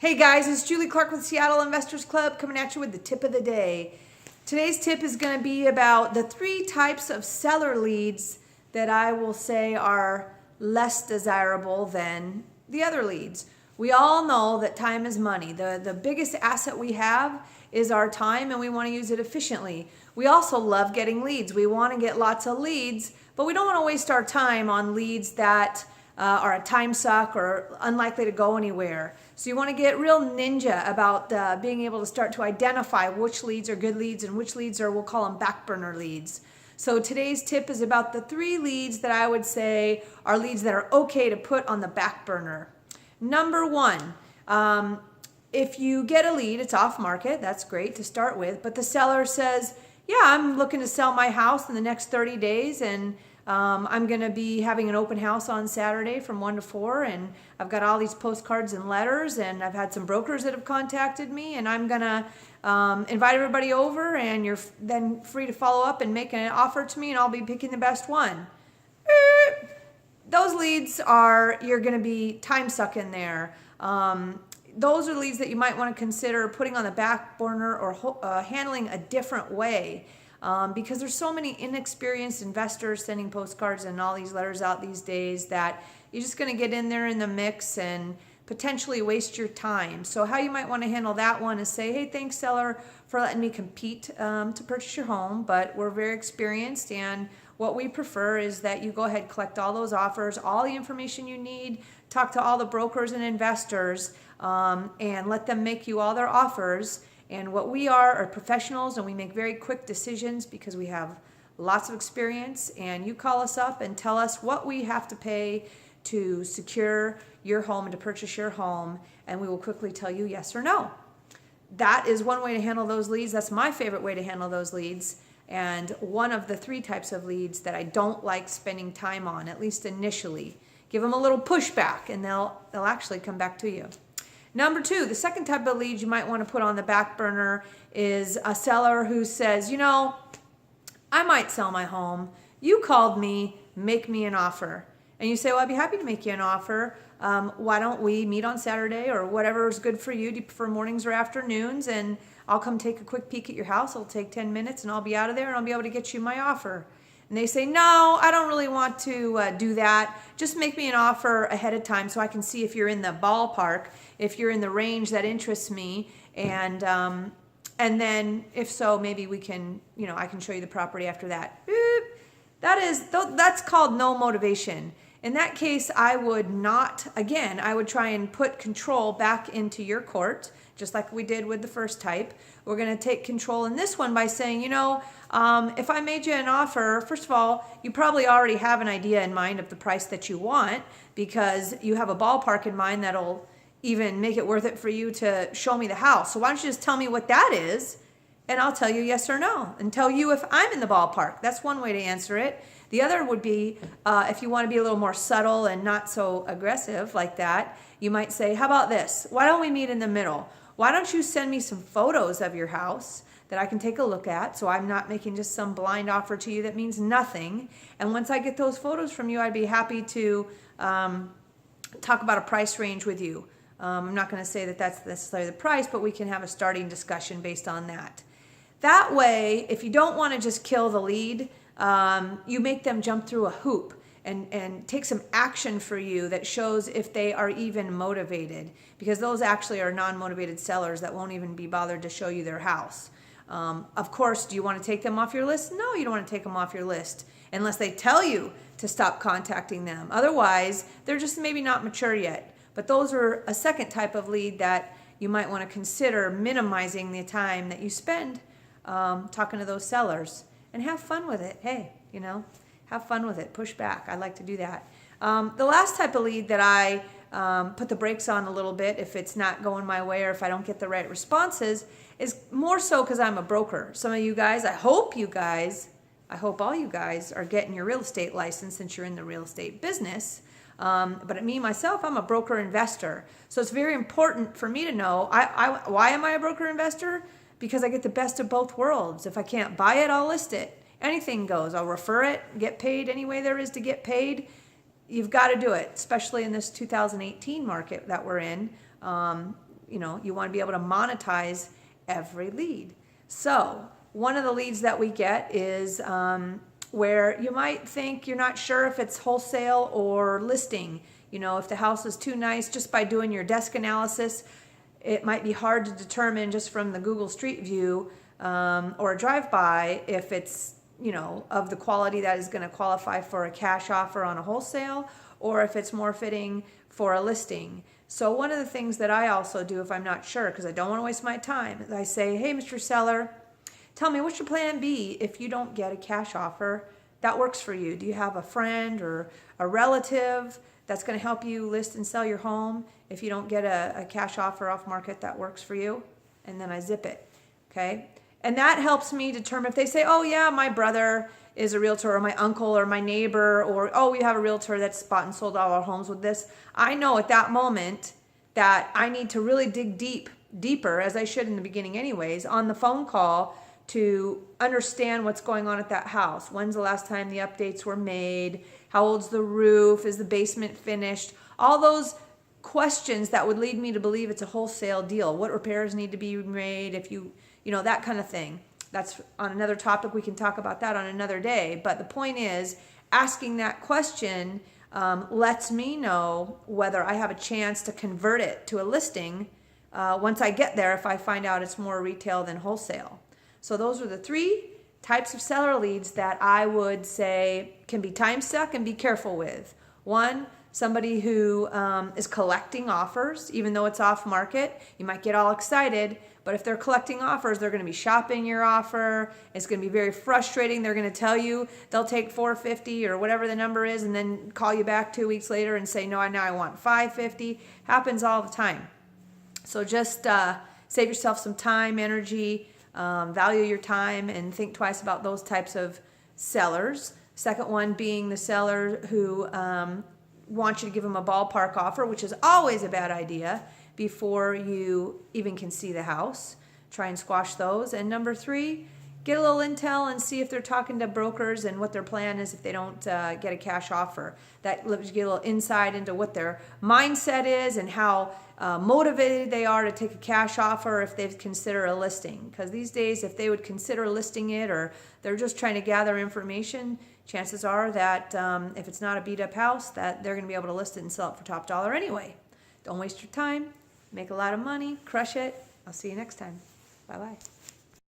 Hey guys, it's Julie Clark with Seattle Investors Club coming at you with the tip of the day. Today's tip is going to be about the 3 types of seller leads that I will say are less desirable than the other leads. We all know that time is money. The biggest asset we have is our time, and we want to use it efficiently. We also love getting leads. We want to get lots of leads, but we don't want to waste our time on leads that are a time suck or unlikely to go anywhere. So you want to get real ninja about being able to start to identify which leads are good leads and which leads are, we'll call them back burner leads. So today's tip is about the 3 leads that I would say are leads that are okay to put on the back burner. Number 1, if you get a lead, it's off market, that's great to start with, but the seller says, yeah, I'm looking to sell my house in the next 30 days and I'm going to be having an open house on Saturday from 1 to 4, and I've got all these postcards and letters, and I've had some brokers that have contacted me, and I'm going to invite everybody over, and you're then free to follow up and make an offer to me, and I'll be picking the best one. Those leads are, you're going to be time sucking there. Those are leads that you might want to consider putting on the back burner or handling a different way. Because there's so many inexperienced investors sending postcards and all these letters out these days that you're just going to get in there in the mix and potentially waste your time. So how you might want to handle that one is say, hey, thanks seller for letting me compete to purchase your home, but we're very experienced, and what we prefer is that you go ahead, collect all those offers, all the information you need, talk to all the brokers and investors, and let them make you all their offers. And what we are professionals, and we make very quick decisions because we have lots of experience, and you call us up and tell us what we have to pay to secure your home and to purchase your home, and we will quickly tell you yes or no. That is one way to handle those leads. That's my favorite way to handle those leads, and one of the 3 types of leads that I don't like spending time on, at least initially. Give them a little pushback and they'll actually come back to you. Number 2, the second type of lead you might want to put on the back burner is a seller who says, you know, I might sell my home. You called me, make me an offer. And you say, well, I'd be happy to make you an offer. Why don't we meet on Saturday or whatever is good for you? Do you prefer mornings or afternoons? And I'll come take a quick peek at your house. It'll take 10 minutes and I'll be out of there and I'll be able to get you my offer. And they say, no, I don't really want to do that. Just make me an offer ahead of time so I can see if you're in the ballpark, if you're in the range that interests me. And then if so, maybe we can, I can show you the property after that. That's called no motivation. In that case, I would not, again, I would try and put control back into your court, just like we did with the first type. We're going to take control in this one by saying, if I made you an offer, first of all, you probably already have an idea in mind of the price that you want because you have a ballpark in mind that'll even make it worth it for you to show me the house. So why don't you just tell me what that is, and I'll tell you yes or no, and tell you if I'm in the ballpark. That's one way to answer it. The other would be, if you want to be a little more subtle and not so aggressive like that, you might say, how about this? Why don't we meet in the middle? Why don't you send me some photos of your house that I can take a look at, so I'm not making just some blind offer to you that means nothing. And once I get those photos from you, I'd be happy to talk about a price range with you. I'm not going to say that that's necessarily the price, but we can have a starting discussion based on that. That way, if you don't want to just kill the lead, you make them jump through a hoop and take some action for you that shows if they are even motivated, because those actually are non-motivated sellers that won't even be bothered to show you their house. Of course, do you want to take them off your list? No, you don't want to take them off your list unless they tell you to stop contacting them. Otherwise, they're just maybe not mature yet. But those are a second type of lead that you might want to consider minimizing the time that you spend talking to those sellers, and have fun with it. Hey, have fun with it. Push back. I like to do that. The last type of lead that I put the brakes on a little bit if it's not going my way or if I don't get the right responses is more so because I'm a broker. Some of you guys, I hope all you guys are getting your real estate license since you're in the real estate business. But me, myself, I'm a broker investor. So it's very important for me to know, why am I a broker investor? Because I get the best of both worlds. If I can't buy it, I'll list it. Anything goes. I'll refer it, get paid any way there is to get paid. You've got to do it, especially in this 2018 market that we're in. you want to be able to monetize every lead. So one of the leads that we get is where you might think you're not sure if it's wholesale or listing. If the house is too nice, just by doing your desk analysis, it might be hard to determine just from the Google Street View or a drive-by if it's of the quality that is going to qualify for a cash offer on a wholesale, or if it's more fitting for a listing. So one of the things that I also do if I'm not sure, because I don't want to waste my time, is I say, hey, Mr. Seller, tell me, what's your plan B if you don't get a cash offer that works for you? Do you have a friend or a relative that's going to help you list and sell your home if you don't get a cash offer off market that works for you? And then I zip it, okay? And that helps me determine if they say, oh yeah, my brother is a realtor, or my uncle, or my neighbor, or oh, we have a realtor that's bought and sold all our homes with this. I know at that moment that I need to really dig deeper, as I should in the beginning anyways, on the phone call to understand what's going on at that house. When's the last time the updates were made? How old's the roof? Is the basement finished? All those questions that would lead me to believe it's a wholesale deal. What repairs need to be made? If that kind of thing. That's on another topic. We can talk about that on another day. But the point is, asking that question lets me know whether I have a chance to convert it to a listing once I get there, if I find out it's more retail than wholesale. So those are the 3 types of seller leads that I would say can be time stuck and be careful with. 1, somebody who is collecting offers, even though it's off market. You might get all excited, but if they're collecting offers, they're going to be shopping your offer. It's going to be very frustrating. They're going to tell you they'll take $450 or whatever the number is, and then call you back 2 weeks later and say, no, now I want $550. Happens all the time. So just save yourself some time, energy, value your time, and think twice about those types of sellers. Second one being the seller who wants you to give them a ballpark offer, which is always a bad idea before you even can see the house. Try and squash those. And number 3, get a little intel and see if they're talking to brokers and what their plan is if they don't get a cash offer. That lets you get a little insight into what their mindset is and how motivated they are to take a cash offer if they consider a listing. Because these days, if they would consider listing it, or they're just trying to gather information, chances are that if it's not a beat up house, that they're going to be able to list it and sell it for top dollar anyway. Don't waste your time. Make a lot of money. Crush it. I'll see you next time. Bye-bye.